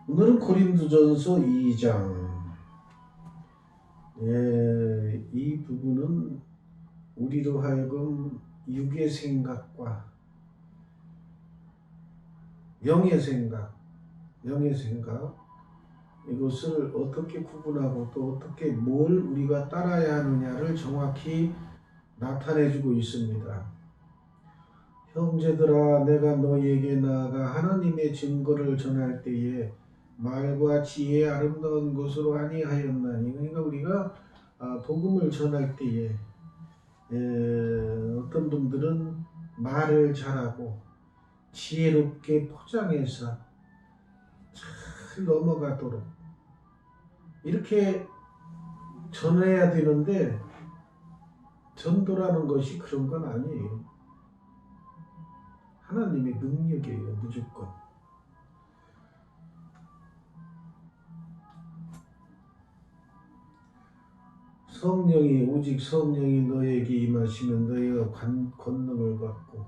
오늘은 고린도전서 2장. 이 부분은 우리로 하여금 육의 생각과 영의 생각, 이것을 어떻게 구분하고 또 어떻게 뭘 우리가 따라야 하느냐를 정확히 나타내주고 있습니다. 형제들아, 내가 너희에게 나아가 하나님의 증거를 전할 때에 말과 지혜의 아름다운 것으로 아니하였나니. 그러니까 우리가 복음을 전할 때에 어떤 분들은 말을 잘하고 지혜롭게 포장해서 잘 넘어가도록 이렇게 전해야 되는데, 전도라는 것이 그런 건 아니에요. 하나님의 능력이에요, 무조건. 오직 성령이 너에게 임하시면 너희가 권능을 받고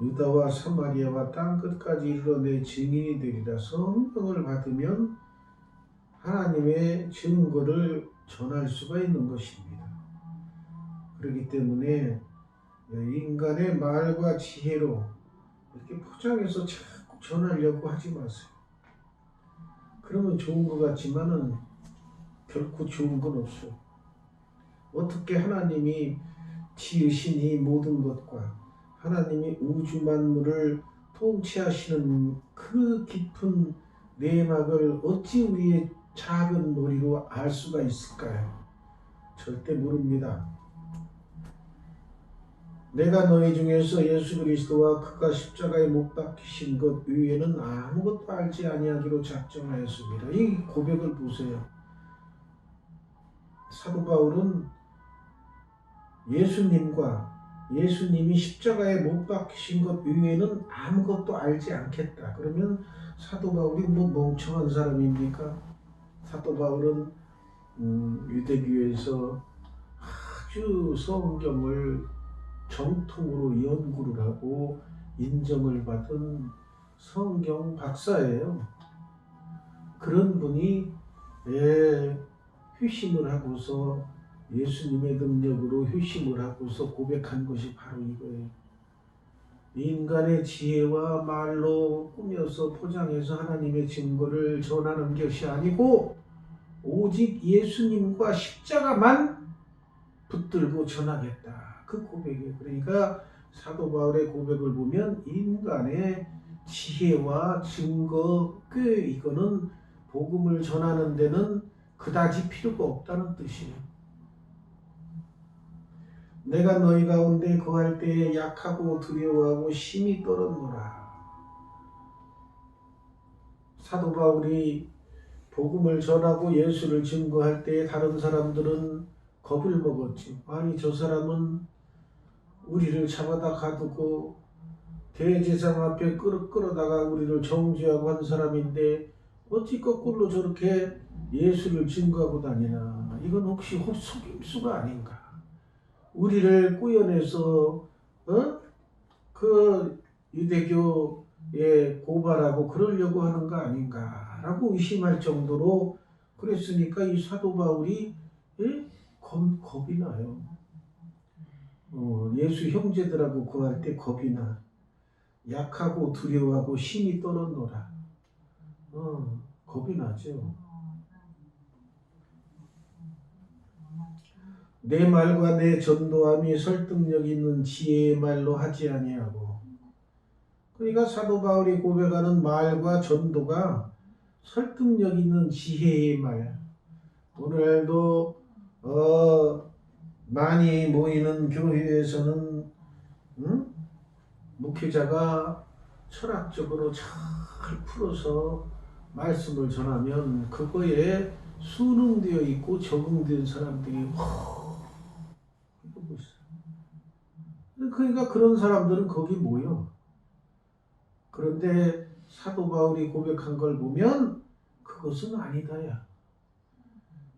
유다와 사마리아와 땅끝까지 이르러 내 증인이 되리라. 성령을 받으면 하나님의 증거를 전할 수가 있는 것입니다. 그렇기 때문에 인간의 말과 지혜로 이렇게 포장해서 자꾸 전하려고 하지 마세요. 그러면 좋은 것 같지만은 결코 좋은 건 없어요. 어떻게 하나님이 지으신 이 모든 것과 하나님이 우주 만물을 통치하시는 그 깊은 내막을 어찌 우리의 작은 머리로 알 수가 있을까요? 절대 모릅니다. 내가 너희 중에서 예수 그리스도와 그가 십자가에 못 박히신 것 외에는 아무것도 알지 아니하기로 작정하였습니다. 이 고백을 보세요. 사도 바울은 예수님이 십자가에 못 박히신 것 외에는 아무것도 알지 않겠다. 그러면 사도 바울이 멍청한 사람입니까? 사도 바울은 유대교에서 아주 성경을 정통으로 연구를 하고 인정을 받은 성경 박사예요. 그런 분이 회심을 하고서 예수님의 능력으로 회심을 하고서 고백한 것이 바로 이거예요. 인간의 지혜와 말로 꾸며서 포장해서 하나님의 증거를 전하는 것이 아니고 오직 예수님과 십자가만 붙들고 전하겠다. 그 고백이에요. 그러니까 사도 바울의 고백을 보면 인간의 지혜와 증거, 이거는 복음을 전하는 데는 그다지 필요가 없다는 뜻이에요. 내가 너희 가운데 거할 때에 약하고 두려워하고 심히 떨었노라. 사도 바울이 복음을 전하고 예수를 증거할 때에 다른 사람들은 겁을 먹었지. 아니, 저 사람은 우리를 잡아다 가두고 대제사장 앞에 끌어다가 우리를 정죄하고 한 사람인데 어찌 거꾸로 저렇게 예수를 증거하고 다니나. 이건 혹시 속임수가 아닌가. 우리를 꾸며내서 그 유대교에 고발하고 그러려고 하는 거 아닌가라고 의심할 정도로 그랬으니까 이 사도 바울이 겁이 나요. 예수 형제들하고 구할 때 겁이 나. 약하고 두려워하고 심히 떨었노라. 겁이 나죠. 내 말과 내 전도함이 설득력 있는 지혜의 말로 하지 아니하고. 그러니까 사도 바울이 고백하는 말과 전도가 설득력 있는 지혜의 말. 오늘도 많이 모이는 교회에서는 목회자가 철학적으로 잘 풀어서 말씀을 전하면 그거에 순응되어 있고 적응된 사람들이 이러고 있어요. 그러니까 그런 사람들은 거기 모여. 그런데 사도 바울이 고백한 걸 보면 그것은 아니다야.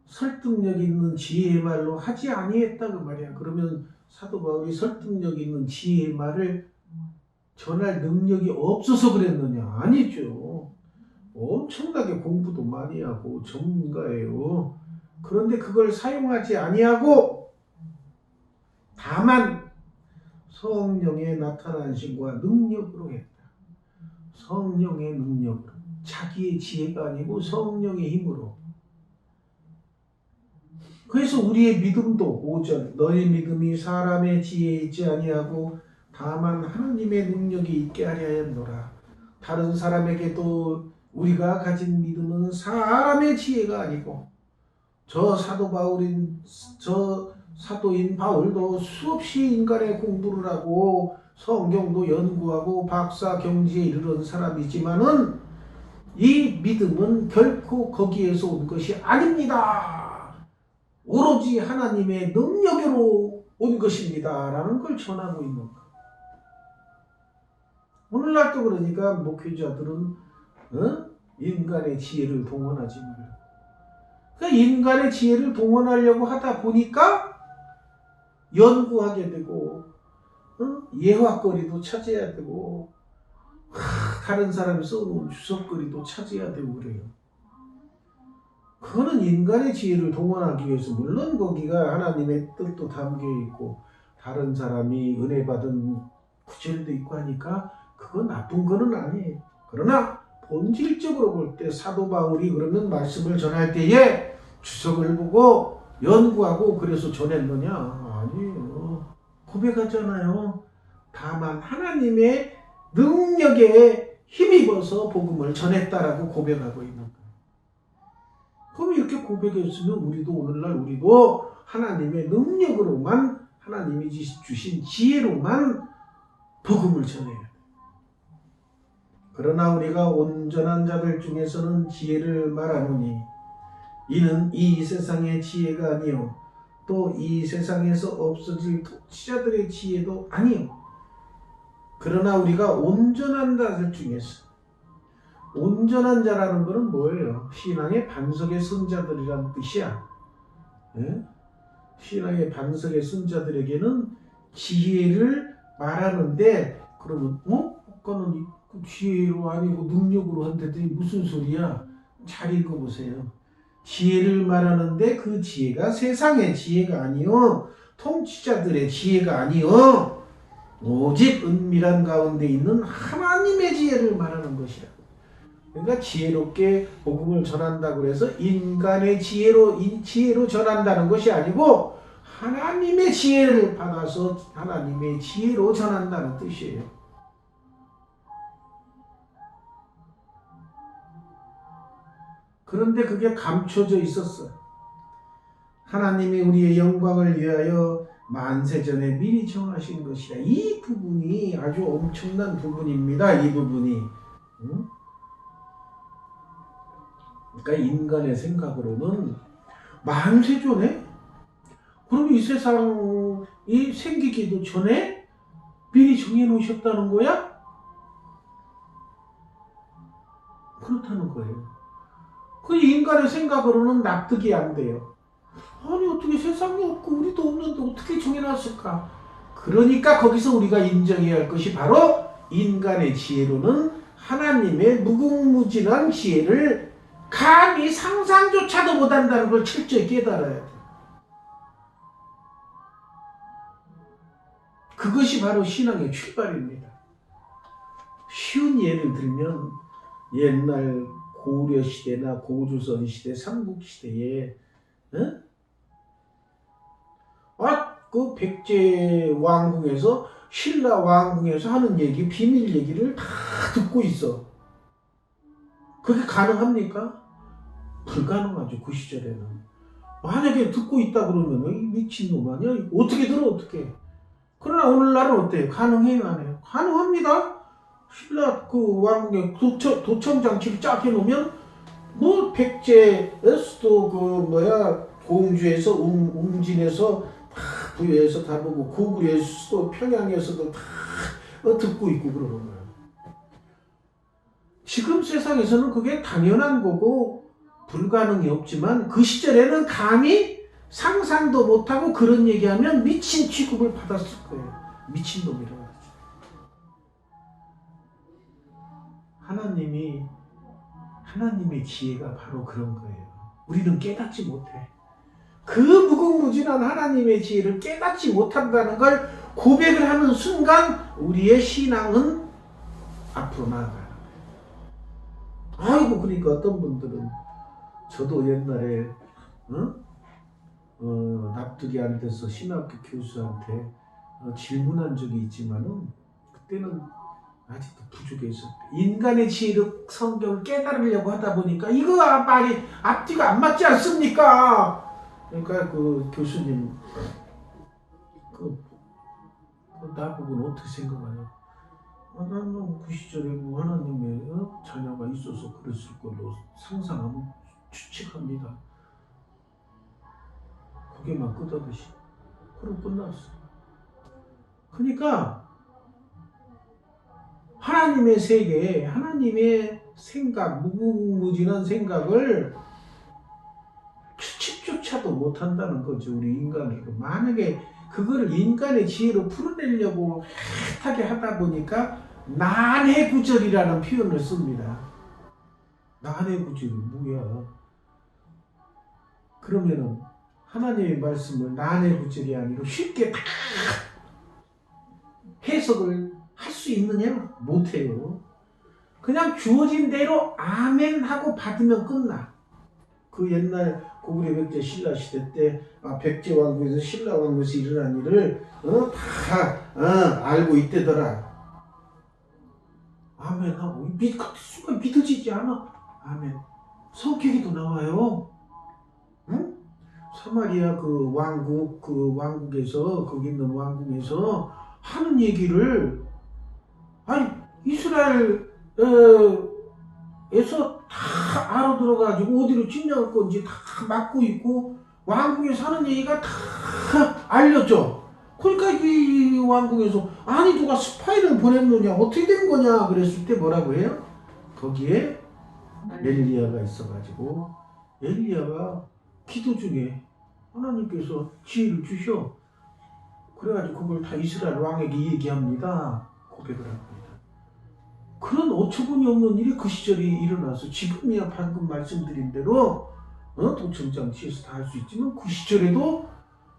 설득력 있는 지혜의 말로 하지 아니했다 그 말이야. 그러면 사도 바울이 설득력 있는 지혜의 말을 전할 능력이 없어서 그랬느냐? 아니죠. 엄청나게 공부도 많이 하고 전문가예요. 그런데 그걸 사용하지 아니하고 다만 성령의 나타난 신과 능력으로 했다. 성령의 능력으로. 자기의 지혜가 아니고 성령의 힘으로. 그래서 우리의 믿음도 5절 너희 믿음이 사람의 지혜에 있지 아니하고 다만 하나님의 능력이 있게 하려 하였노라. 다른 사람에게도 우리가 가진 믿음은 사람의 지혜가 아니고 저 사도인 바울도 수없이 인간의 공부를 하고 성경도 연구하고 박사 경지에 이르는 사람이지만은 이 믿음은 결코 거기에서 온 것이 아닙니다. 오로지 하나님의 능력으로 온 것입니다. 라는 걸 전하고 있는 것. 오늘날도 그러니까 목회자들은 인간의 지혜를 동원하지 말고 그러니까 인간의 지혜를 동원하려고 하다 보니까 연구하게 되고 예화거리도 찾아야 되고 다른 사람이 써놓은 주석거리도 찾아야 되고 그래요. 그거는 인간의 지혜를 동원하기 위해서 물론 거기가 하나님의 뜻도 담겨있고 다른 사람이 은혜 받은 구절도 있고 하니까 그건 나쁜 거는 아니에요. 그러나 본질적으로 볼 때 사도 바울이 그러면 말씀을 전할 때에 주석을 보고 연구하고 그래서 전했느냐? 아니에요. 고백하잖아요. 다만 하나님의 능력에 힘입어서 복음을 전했다라고 고백하고 있는 거예요. 그럼 이렇게 고백했으면 우리도 오늘날 우리도 하나님의 능력으로만 하나님이 주신 지혜로만 복음을 전해야 돼요. 그러나 우리가 온전한 자들 중에서는 지혜를 말하노니 이는 이 세상의 지혜가 아니요 또 이 세상에서 없어질 통치자들의 지혜도 아니요 그러나 우리가 온전한 자들 중에서 온전한 자라는 것은 뭐예요? 신앙의 반석의 선자들이라는 뜻이야. 예? 신앙의 반석의 선자들에게는 지혜를 말하는데 그러면 아까는 지혜로 아니고 능력으로 한다더니 무슨 소리야? 잘 읽어보세요. 지혜를 말하는데 그 지혜가 세상의 지혜가 아니요 통치자들의 지혜가 아니요 오직 은밀한 가운데 있는 하나님의 지혜를 말하는 것이야. 그러니까 지혜롭게 복음을 전한다고 해서 인간의 지혜로 전한다는 것이 아니고 하나님의 지혜를 받아서 하나님의 지혜로 전한다는 뜻이에요. 그런데 그게 감춰져 있었어. 하나님이 우리의 영광을 위하여 만세전에 미리 정하신 것이라. 이 부분이 아주 엄청난 부분입니다. 이 부분이. 응? 그러니까 인간의 생각으로는 만세전에? 그럼 이 세상이 생기기도 전에 미리 정해놓으셨다는 거야? 그렇다는 거예요. 그 인간의 생각으로는 납득이 안 돼요. 아니 어떻게 세상이 없고 우리도 없는데 어떻게 정해놨을까? 그러니까 거기서 우리가 인정해야 할 것이 바로 인간의 지혜로는 하나님의 무궁무진한 지혜를 감히 상상조차도 못한다는 걸 철저히 깨달아야 돼. 그것이 바로 신앙의 출발입니다. 쉬운 예를 들면 옛날 고려시대나 고조선시대, 삼국시대에 그 백제 왕궁에서 신라 왕궁에서 하는 얘기, 비밀 얘기를 다 듣고 있어. 그게 가능합니까? 불가능하죠. 그 시절에는. 만약에 듣고 있다 그러면 이 미친놈 아니야? 어떻게 들어 어떻게. 그러나 오늘날은 어때요? 가능해요 안 해요? 가능합니다. 신라 그 왕궁에 도청 장치를 쫙 해놓으면 뭐 백제에서도 공주에서 웅진에서 다 부여해서 다 보고 고구려에서도 평양에서도 다 듣고 있고 그러는 거예요. 지금 세상에서는 그게 당연한 거고 불가능이 없지만 그 시절에는 감히 상상도 못하고 그런 얘기하면 미친 취급을 받았을 거예요. 미친놈이라고 하죠. 하나님의 지혜가 바로 그런 거예요. 우리는 깨닫지 못해. 그 무궁무진한 하나님의 지혜를 깨닫지 못한다는 걸 고백을 하는 순간 우리의 신앙은 앞으로 나아가는 거예요. 아이고, 그러니까 어떤 분들은 저도 옛날에 납득이 안 돼서 신학교 교수한테 질문한 적이 있지만은 그때는 아직도 부족해서 인간의 지혜로 성경을 깨달으려고 하다 보니까 이거 말이 앞뒤가 안 맞지 않습니까? 그러니까 그 교수님 나보고는 어떻게 생각하냐? 나는 그 시절에 뭐 하나님의 자녀가 있어서 그랬을 걸로 상상하면 추측합니다. 고개만 끄덕이시. 그럼 끝났어. 그러니까 하나님의 세계, 하나님의 생각, 무궁무진한 생각을 추측조차도 못한다는 거죠. 우리 인간으로. 만약에 그거를 인간의 지혜로 풀어내려고 애타게 하다 보니까 난해구절이라는 표현을 씁니다. 난해구절이 뭐야? 그러면은 하나님의 말씀을 난해구절이 아니라 쉽게 다 해석을 할 수 있느냐? 못해요. 그냥 주어진 대로 아멘 하고 받으면 끝나. 그 옛날 고구려 백제 신라 시대 때 백제 왕국에서 신라 왕국에서 일어난 일을 다 알고 있대더라. 아멘 하고 순간 믿어지지 않아. 아멘. 성격에도 나와요. 응? 사마리아 그 왕국에서 거기 있는 왕국에서 하는 얘기를 아니 이스라엘에서 다 알아들어가지고 어디로 침략할 건지 다 막고 있고 왕궁에 사는 얘기가 다 알려져. 그러니까 이 왕궁에서 아니 누가 스파이를 보냈느냐 어떻게 된 거냐 그랬을 때 뭐라고 해요? 거기에 엘리야가 있어가지고 엘리야가 기도 중에 하나님께서 지혜를 주셔. 그래가지고 그걸 다 이스라엘 왕에게 얘기합니다. 고백을 합니다. 그런 어처구니 없는 일이 그 시절에 일어나서 지금이야 방금 말씀드린 대로 도청장치에서 다 할 수 있지만 그 시절에도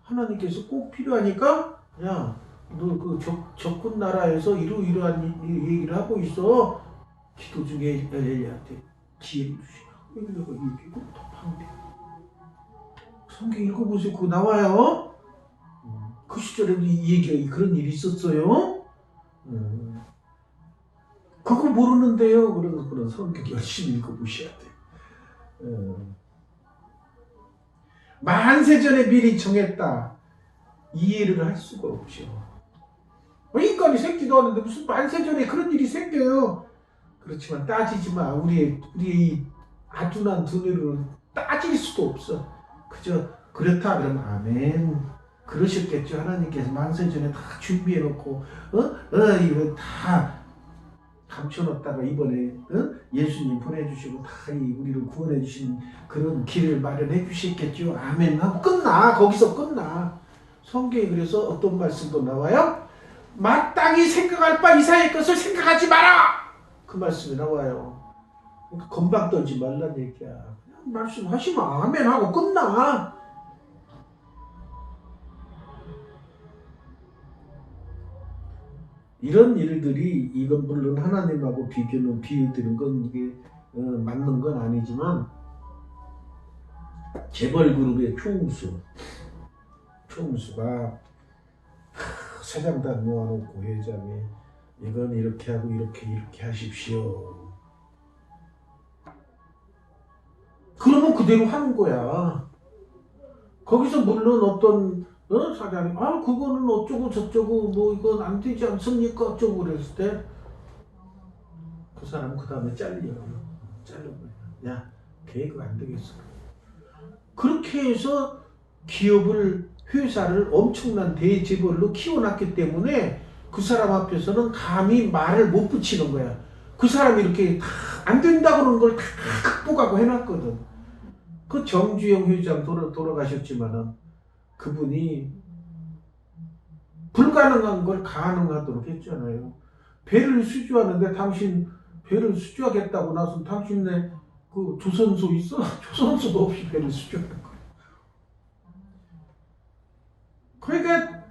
하나님께서 꼭 필요하니까 야 너 그 적군 나라에서 이러이러한 얘기를 하고 있어. 기도 중에 엘리야한테 지혜를 주시고 엘리야가 얘기고 답하는데 성경 읽어보세요. 그거 나와요. 그 시절에도 이 얘기가 그런 일이 있었어요. 그거 모르는데요. 그런 성경 열심히 읽어보셔야 돼요. 만세전에 미리 정했다. 이해를 할 수가 없죠. 인간이 생기도 하는데 무슨 만세전에 그런 일이 생겨요. 그렇지만 따지지 마. 우리의 아둔한 두뇌로는 따질 수도 없어. 그저 그렇다 그러면 아멘. 그러셨겠죠. 하나님께서 만세전에 다 준비해놓고 이거 다 감춰놓다가 이번에 예수님 보내주시고 다 우리를 구원해주신 그런 길을 마련해 주셨겠죠. 아멘 하고 끝나. 거기서 끝나. 성경에 그래서 어떤 말씀도 나와요? 마땅히 생각할 바 이사의 것을 생각하지 마라. 그 말씀이 나와요. 그러니까 건방 떨지 말란 얘기야. 그냥 말씀하시면 아멘 하고 끝나. 이런 일들이 이건 물론 하나님하고 비유드는 건 이게 맞는 건 아니지만 재벌 그룹의 총수가 사장단 모아놓고 회장에 이건 이렇게 하고 이렇게 하십시오. 그러면 그대로 하는 거야. 거기서 물론 어떤 사장이 그거는 어쩌고 저쩌고 뭐 이건 안 되지 않습니까? 어쩌고 그랬을 때 그 사람은 그 다음에 잘려버려. 야 계획은 안 되겠어. 그렇게 해서 회사를 엄청난 대재벌로 키워놨기 때문에 그 사람 앞에서는 감히 말을 못 붙이는 거야. 그 사람이 이렇게 다 안 된다고 그러는 걸 다 극복하고 해놨거든. 그 정주영 회장 돌아가셨지만은 그분이 불가능한 걸 가능하도록 했잖아요. 배를 수주하는데 당신 배를 수주하겠다고 나서 당신네 그 조선소 있어? 조선소도 없이 배를 수주하는 거예요. 그러니까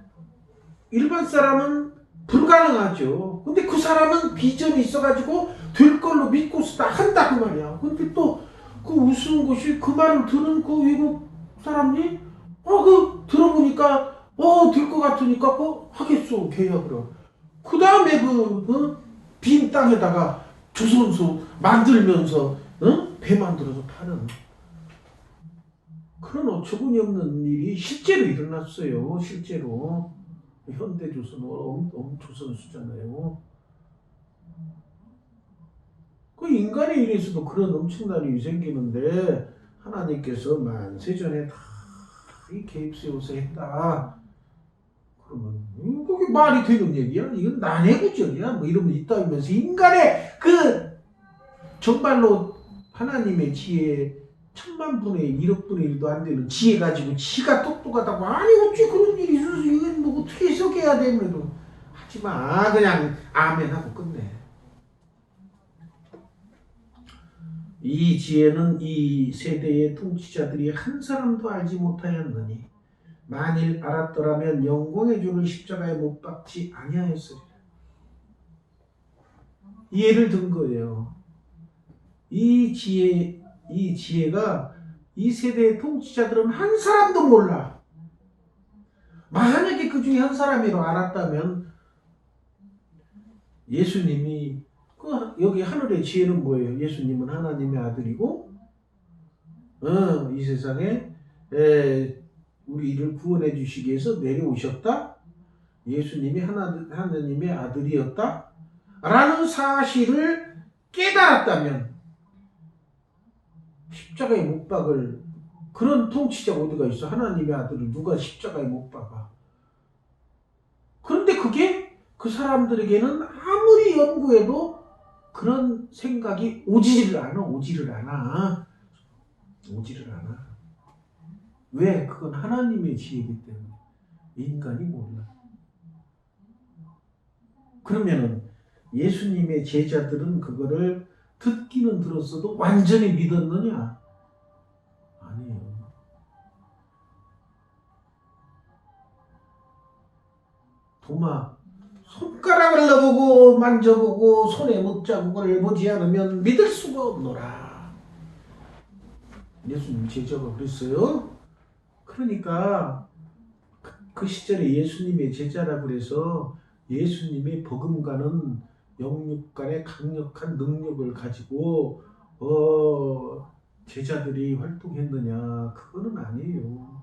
일반 사람은 불가능하죠. 근데 그 사람은 비전이 있어가지고 될 걸로 믿고서 다 한다 그 말이야. 근데 또 그 우스운 것이 그 말을 들은 그 외국 사람이 그 들어보니까 될 것 같으니까 하겠어 계약을. 그 다음에 빈 땅에다가 조선소 만들면서 배 만들어서 파는 그런 어처구니 없는 일이 실제로 일어났어요. 실제로 현대조선은 조선수잖아요. 그 인간의 일에서도 그런 엄청난 일이 생기는데 하나님께서 만세전에 다 이 개입세워서 했다. 그러면 그게 말이 되는 얘기야? 이건 난해구절이야. 뭐 이러면 있다면서 인간의 정말로 하나님의 지혜 1000만분의 1억분의 1도 안 되는 지혜 가지고 지가 똑똑하다고 아니 어찌 그런 일이 있어서 이건 뭐 어떻게 해석해야 되면 하지마. 그냥 아멘 하고 끝내. 이 지혜는 이 세대의 통치자들이 한 사람도 알지 못하였느니 만일 알았더라면 영광의 주를 십자가에 못 박지 아니하였으리라. 예를 든 거예요. 이 지혜가 이 세대의 통치자들은 한 사람도 몰라. 만약에 그 중에 한 사람이라도 알았다면 예수님이 여기 하늘의 지혜는 뭐예요? 예수님은 하나님의 아들이고 이 세상에 우리를 구원해 주시기 위해서 내려오셨다. 예수님이 하나님의 아들이었다. 라는 사실을 깨달았다면 십자가에 못 박을 그런 통치자가 어디가 있어? 하나님의 아들을 누가 십자가에 못 박아? 그런데 그게 그 사람들에게는 아무리 연구해도 그런 생각이 오지를 않아. 왜? 그건 하나님의 지혜이기 때문에. 인간이 몰라. 그러면은 예수님의 제자들은 그거를 듣기는 들었어도 완전히 믿었느냐? 아니에요. 도마 손가락을 넣어보고 만져보고 손에 못자국을 보지 않으면 믿을 수가 없노라. 예수님 제자가 그랬어요. 그러니까 그 시절에 예수님의 제자라고 그래서 예수님의 버금가는 영육간의 강력한 능력을 가지고 제자들이 활동했느냐? 그거는 아니에요.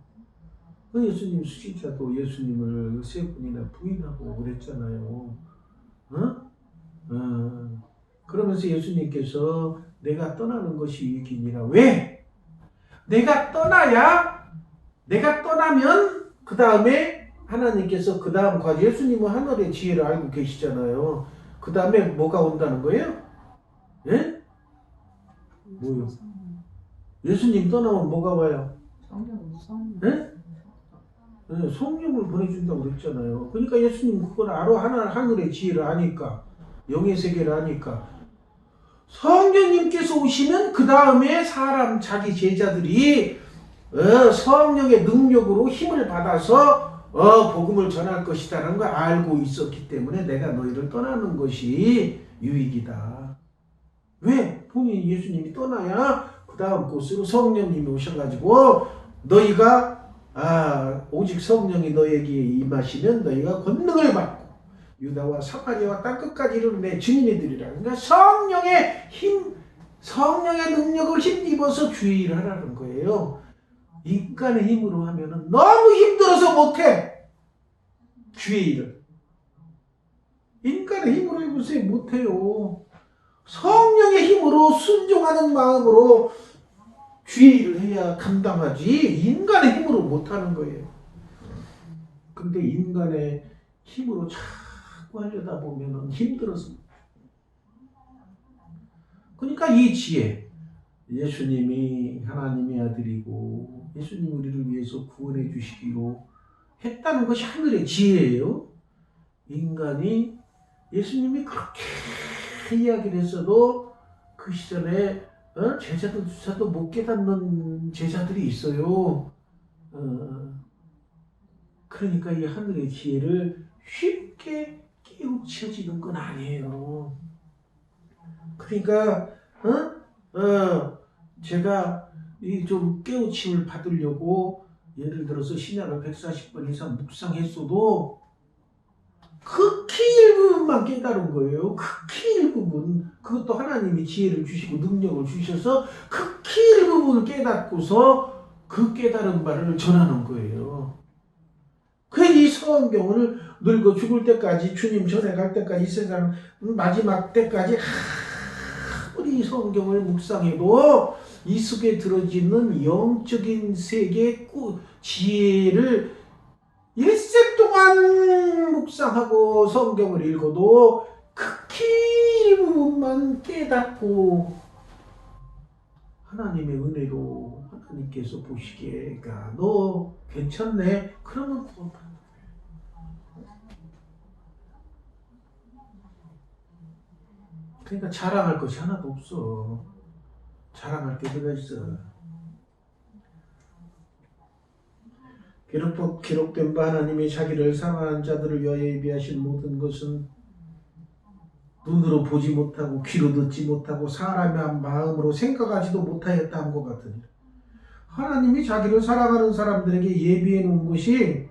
예수님 수지자도 예수님을 3번이나 부인하고 그랬잖아요. 그러면서 예수님께서 내가 떠나는 것이 유익이니라. 왜? 내가 떠나면 그 다음에 하나님께서 그 다음 과제 예수님은 하늘의 지혜를 알고 계시잖아요. 그 다음에 뭐가 온다는 거예요? 예? 뭐요? 예수님 떠나면 뭐가 와요? 예? 성령을 보내준다고 그랬잖아요. 그러니까 예수님 그걸 알아. 하늘의 지혜를 아니까. 영의 세계를 아니까. 성령님께서 오시면 그 다음에 자기 제자들이 성령의 능력으로 힘을 받아서 복음을 전할 것이다라는 걸 알고 있었기 때문에 내가 너희를 떠나는 것이 유익이다. 왜? 본인 예수님이 떠나야 그 다음 곳으로 성령님이 오셔가지고 너희가 오직 성령이 너에게 임하시면 너희가 권능을 받고 유다와 사마리아와 땅끝까지 이르는 내 증인이 되리라. 그러니까 성령의 능력을 힘입어서 주의 일을 하라는 거예요. 인간의 힘으로 하면은 너무 힘들어서 못해. 주의 일을. 인간의 힘으로 해보세요. 못해요. 성령의 힘으로 순종하는 마음으로 주의 일을 해야 감당하지 인간의 힘으로 못하는 거예요. 근데 인간의 힘으로 자꾸 하려다 보면은 힘들어서. 그러니까 이 지혜, 예수님이 하나님의 아들이고 예수님 우리를 위해서 구원해 주시기로 했다는 것이 하늘의 지혜예요. 인간이 예수님이 그렇게 이야기를 했어도 그 시절에 제자도 주자도 못 깨닫는 제자들이 있어요. 그러니까 이 하늘의 지혜를 쉽게 깨우쳐지는 건 아니에요. 그러니까 제가 이 좀 깨우침을 받으려고 예를 들어서 신약을 140번 이상 묵상했어도 극히 일부분만 깨달은 거예요. 극히 일부분. 그것도 하나님이 지혜를 주시고 능력을 주셔서 극히 일부분을 깨닫고서 그 깨달은 바를 전하는 거예요. 그래서 이 성경을 늙어 죽을 때까지 주님 전에 갈 때까지 이 세상 마지막 때까지 아무리 성경을 묵상해도 이 속에 들어지는 영적인 세계의 지혜를 일생 동안 묵상하고 성경을 읽어도 극히 일부분만 깨닫고 하나님의 은혜로 하나님께서 보시기에 너 괜찮네? 그러면 구원받는 거예요. 그러니까 자랑할 것이 하나도 없어. 자랑할 게 뭐가 있어. 기록된 바 하나님이 자기를 사랑하는 자들을 위하여 예비하신 모든 것은 눈으로 보지 못하고 귀로 듣지 못하고 사람의 마음으로 생각하지도 못하였다 한 것 같으니 하나님이 자기를 사랑하는 사람들에게 예비해 놓은 것이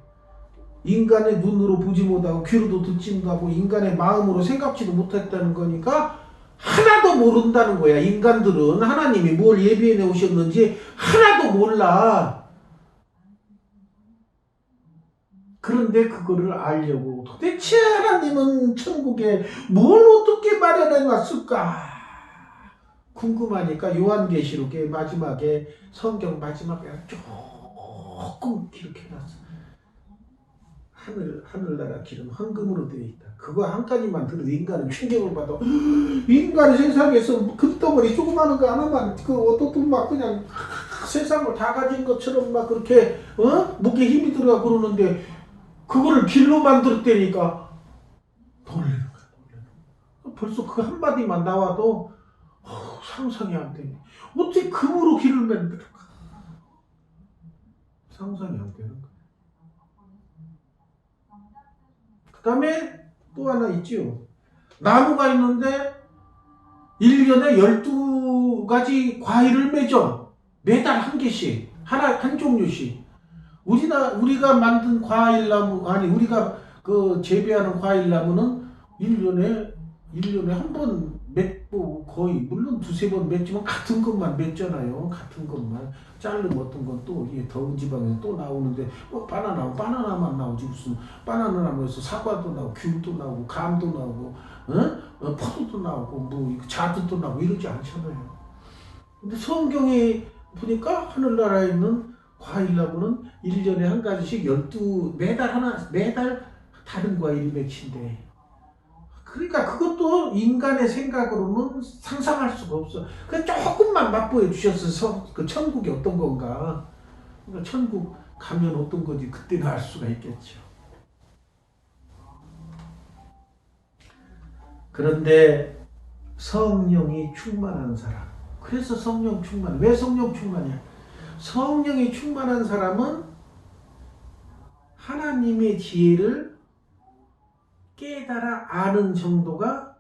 인간의 눈으로 보지 못하고 귀로도 듣지 못하고 인간의 마음으로 생각지도 못했다는 거니까 하나도 모른다는 거야. 인간들은 하나님이 뭘 예비해 놓으셨는지 하나도 몰라. 그런데 그거를 알려고 도대체 하나님은 천국에 뭘 어떻게 마련해 놨을까 궁금하니까 요한계시록의 마지막에 성경 마지막에 조금 기록해 놨어. 하늘나라 길은 황금으로 되어 있다. 그거 한 가지만 들어도 인간은 충격을 받아. 인간 세상에서 금덩어리 조그마한 거 하나만 어떻든 막 그냥 세상을 다 가진 것처럼 막 그렇게 목에 힘이 들어가 그러는데 그거를 길로 만들었다니까 놀라는 거야. 벌써 그 한마디만 나와도 상상이 안 되네. 어떻게 금으로 길을 만들까? 상상이 안 되는 거야. 그 다음에 또 하나 있지요. 나무가 있는데 1년에 12가지 과일을 맺어. 매달 한 개씩. 한 종류씩. 우리가 만든 과일나무, 우리가 재배하는 과일나무는 1년에 한 번 맺고 거의, 물론 두세 번 맺지만 같은 것만 맺잖아요. 같은 것만. 자르면 어떤 건 또, 이게 더운 지방에서 또 나오는데, 바나나만 나오지. 무슨, 바나나 나무에서 사과도 나오고, 귤도 나오고, 감도 나오고, 포도도 나오고, 자두도 나오고, 이러지 않잖아요. 근데 성경에 보니까 하늘나라에 있는 과일나무는 1년에 한 가지씩 매달 다른 과일이 맺힌대. 그러니까 그것도 인간의 생각으로는 상상할 수가 없어. 그 조금만 맛보여 주셔서 그 천국이 어떤 건가. 그러니까 천국 가면 어떤 건지 그때는 알 수가 있겠죠. 그런데 성령이 충만한 사람. 그래서 성령 충만. 왜 성령 충만이야? 성령이 충만한 사람은 하나님의 지혜를 깨달아 아는 정도가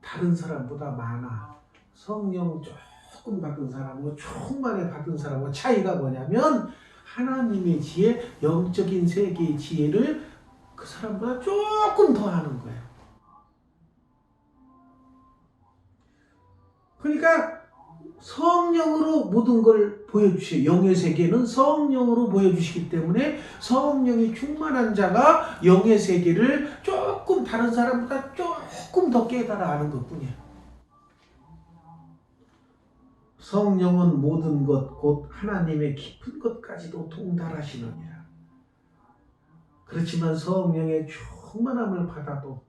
다른 사람보다 많아. 성령 조금 받은 사람하고 충만히 받은 사람하고 차이가 뭐냐면 하나님의 지혜, 영적인 세계의 지혜를 그 사람보다 조금 더 아는 거예요. 그러니까 성령으로 모든 걸 보여주시고 영의 세계는 성령으로 보여주시기 때문에 성령이 충만한 자가 영의 세계를 조금 다른 사람보다 조금 더 깨달아 아는 것뿐이야. 성령은 모든 것 곧 하나님의 깊은 것까지도 통달하시느니라. 그렇지만 성령의 충만함을 받아도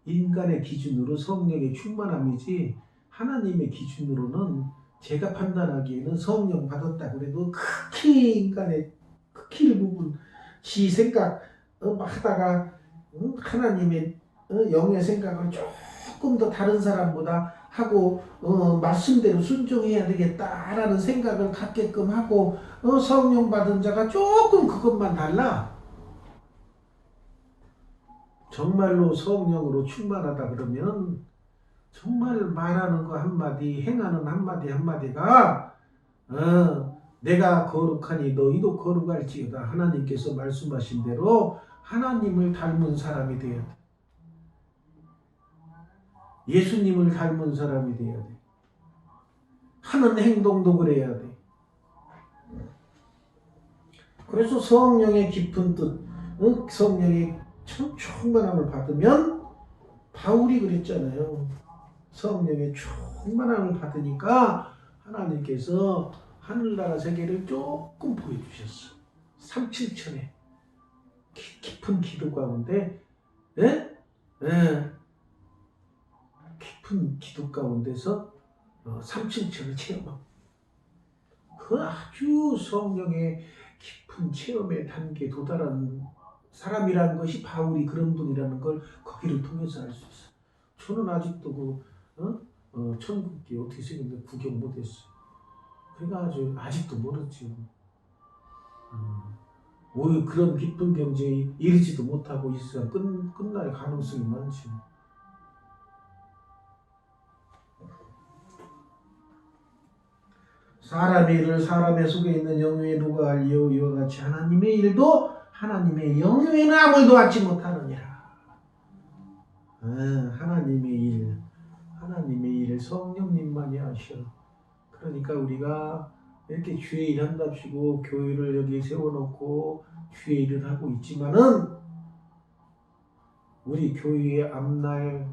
인간의 기준으로 성령의 충만함이지 하나님의 기준으로는 제가 판단하기에는 성령 받았다 그래도 극히 일부분 지 생각 하다가 하나님의 영의 생각을 조금 더 다른 사람보다 하고 말씀대로 순종해야 되겠다라는 생각을 갖게끔 하고 성령 받은 자가 조금 그것만 달라. 정말로 성령으로 충만하다 그러면 정말 말하는 거 한마디, 행하는 한마디 한마디가 내가 거룩하니 너희도 거룩할지어다. 하나님께서 말씀하신 대로 하나님을 닮은 사람이 되어야 돼. 예수님을 닮은 사람이 되어야 돼. 하는 행동도 그래야 돼. 그래서 성령의 깊은 뜻, 성령의 참 충만함을 받으면 바울이 그랬잖아요. 성령의 충만함을 받으니까 하나님께서 하늘나라 세계를 조금 보여주셨어. 3,7천에 깊은 기도 가운데 깊은 기도 가운데서 3,7천을 체험하고 그 아주 성령의 깊은 체험의 단계에 도달한 사람이라는 것이 바울이 그런 분이라는 걸 거기를 통해서 알 수 있어. 저는 아직도 천국이 어떻게 생겼는데 구경 못했어요. 그러니까 아직도 모르지. 오히려 그런 깊은 경지에 이르지도 못하고 있어야 끝날 가능성이 많지. 사람의 일을 사람의 속에 있는 영유에 누가 알리오. 이와 같이 하나님의 일도 하나님의 영유에는 아무도 알지 못하느니라. 하나님의 일 성령님만이 아셔. 그러니까 우리가 이렇게 주의 일 한답시고 교회를 여기 세워놓고 주의 일을 하고 있지만은 우리 교회의 앞날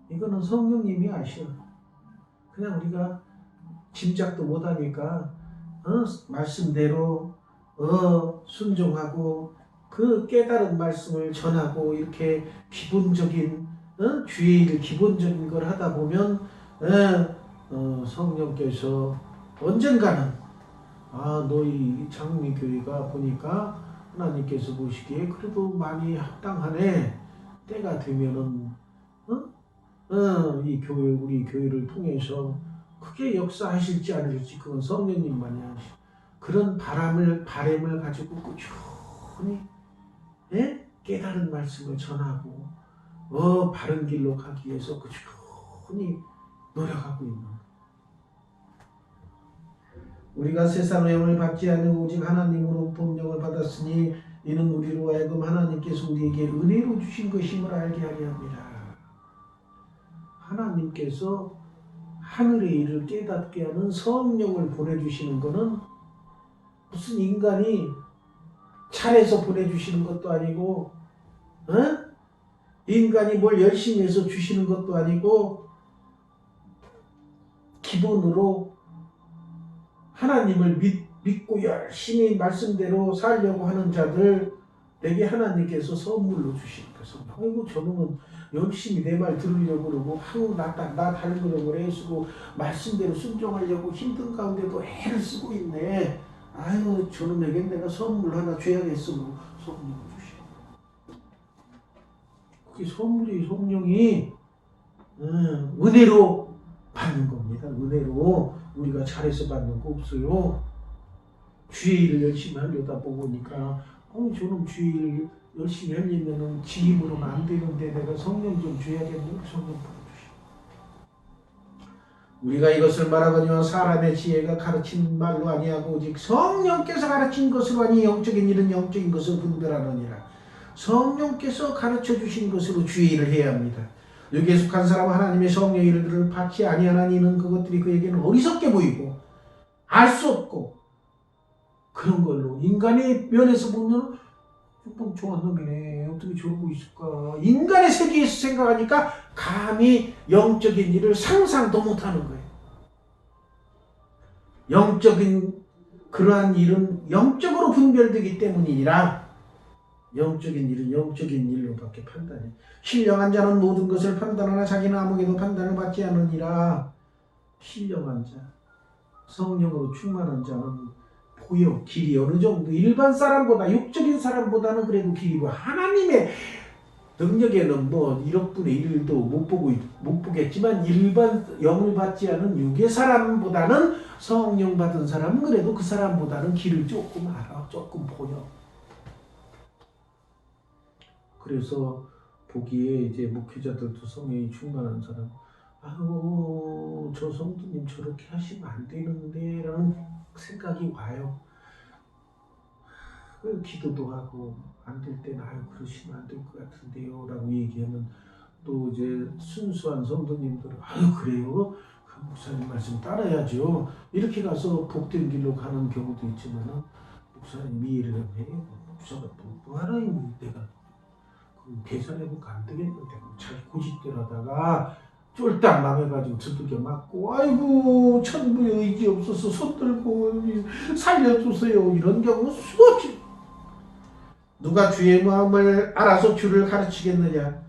이거는 성령님이 아셔. 그냥 우리가 짐작도 못하니까 말씀대로 순종하고 그 깨달은 말씀을 전하고 이렇게 기본적인 주의 일 기본적인 걸 하다 보면 성령께서 언젠가는 너희 장미교회가 보니까 하나님께서 보시기에 그래도 많이 합당하네. 때가 되면은 이 교회 우리 교회를 통해서 크게 역사하실지 않을지 그건 성령님만이 아시오. 그런 바람을 가지고 꾸준히 깨달은 말씀을 전하고 바른 길로 가기 위해서 꾸준히 노력하고 있는 우리가 세상의 영을 받지 않고 오직 하나님으로부터 영을 받았으니 이는 우리로 하여금 하나님께서 우리에게 은혜로 주신 것임을 알게 하려 합니다. 하나님께서 하늘의 일을 깨닫게 하는 성령을 보내주시는 것은 무슨 인간이 잘해서 보내주시는 것도 아니고 인간이 뭘 열심히 해서 주시는 것도 아니고 기본으로 하나님을 믿고 열심히 말씀대로 살려고 하는 자들에게 하나님께서 선물로 주시는 것은 아이고 저놈은 열심히 내 말 들으려고 그러고 나 닮으려고 애쓰고 말씀대로 순종하려고 힘든 가운데도 애를 쓰고 있네. 아이고 저놈에겐 내가 선물 하나 줘야겠어. 선물을 주시는 그게 선물이 성령이 은혜로 받는 겁니다. 은혜로 우리가 잘해서 받는 거 없어요. 주의 일을 열심히 하려다 보니까 저놈 주의 일 열심히 하려면은 지 힘으로는 안 되는데 내가 성령 좀 줘야겠네. 성령 부어주시고 우리가 이것을 말하거니와 사람의 지혜가 가르친 말로 아니하고 오직 성령께서 가르친 것으로 하니 영적인 일은 영적인 것을 분별하느니라. 성령께서 가르쳐 주신 것으로 주의 일을 해야 합니다. 여기에 속한 사람은 하나님의 성령의 일들을 받지 아니하나니 이는 그것들이 그에게는 어리석게 보이고 알 수 없고 그런 걸로 인간의 면에서 보면 좀 좋은 놈이네. 어떻게 저러고 있을까. 인간의 세계에서 생각하니까 감히 영적인 일을 상상도 못하는 거예요. 영적인 그러한 일은 영적으로 분별되기 때문이라 영적인 일은 영적인 일로밖에 판단해. 신령한 자는 모든 것을 판단하나 자기는 아무에게도 판단을 받지 않으니라. 신령한 자, 성령으로 충만한 자는 보여 길이 어느 정도 일반 사람보다 육적인 사람보다는 그래도 길이 보여. 하나님의 능력에는 뭐 1억 분의 1도 못 보겠지만 일반 영을 받지 않은 육의 사람보다는 성령 받은 사람은 그래도 그 사람보다는 길을 조금 알아, 조금 보여. 그래서 보기에 이제 목회자들도 성령이 충만한 사람, 아유 저 성도님 저렇게 하시면 안 되는데 라는 생각이 와요. 그 기도도 하고 안 될 때는 아유 그러시면 안 될 것 같은데요 라고 얘기하면 또 이제 순수한 성도님들은 아유 그래요? 그 목사님 말씀 따라야죠. 이렇게 가서 복된 길로 가는 경우도 있지만 목사님 이해를 해. 목사가 뭐 하나님 내가 그 계산해보니까 안 되겠는데 자기 고집대로다가 쫄딱 망해가지고 두들겨 맞고 아이고 천부의 의지 없어서 손 들고 살려주세요 이런 경우 수없이. 누가 주의 마음을 알아서 주를 가르치겠느냐.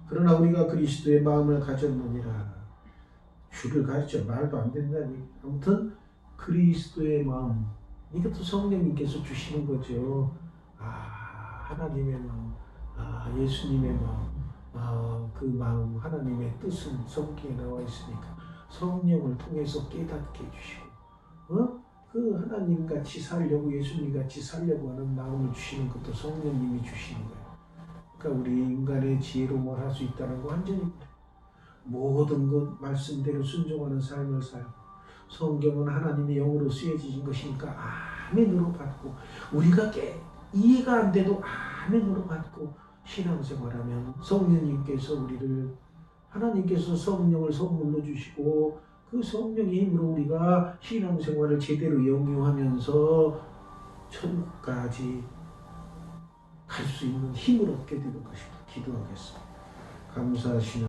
그러나 우리가 그리스도의 마음을 가졌느니라. 주를 가르쳐 말도 안 된다니. 아무튼 그리스도의 마음, 이것도 성령님께서 주시는 거죠. 하나님의 마음, 예수님의 마음, 그 마음, 하나님의 뜻은 성경에 나와 있으니까 성령을 통해서 깨닫게 해주시고, 그 하나님같이 살려고, 예수님같이 살려고 하는 마음을 주시는 것도 성령님이 주시는 거예요. 그러니까 우리 인간의 지혜로 뭘 할 수 있다는 거 완전히 모든 것 말씀대로 순종하는 삶을 살고, 성경은 하나님의 영으로 쓰여지신 것이니까 아멘으로 받고, 우리가 이해가 안 돼도 아멘으로 받고 신앙생활하면 성령님께서 하나님께서 성령을 선물로 주시고 그 성령의 힘으로 우리가 신앙생활을 제대로 영유하면서 천국까지 갈 수 있는 힘을 얻게 되는 것입니다. 기도하겠습니다. 감사하시는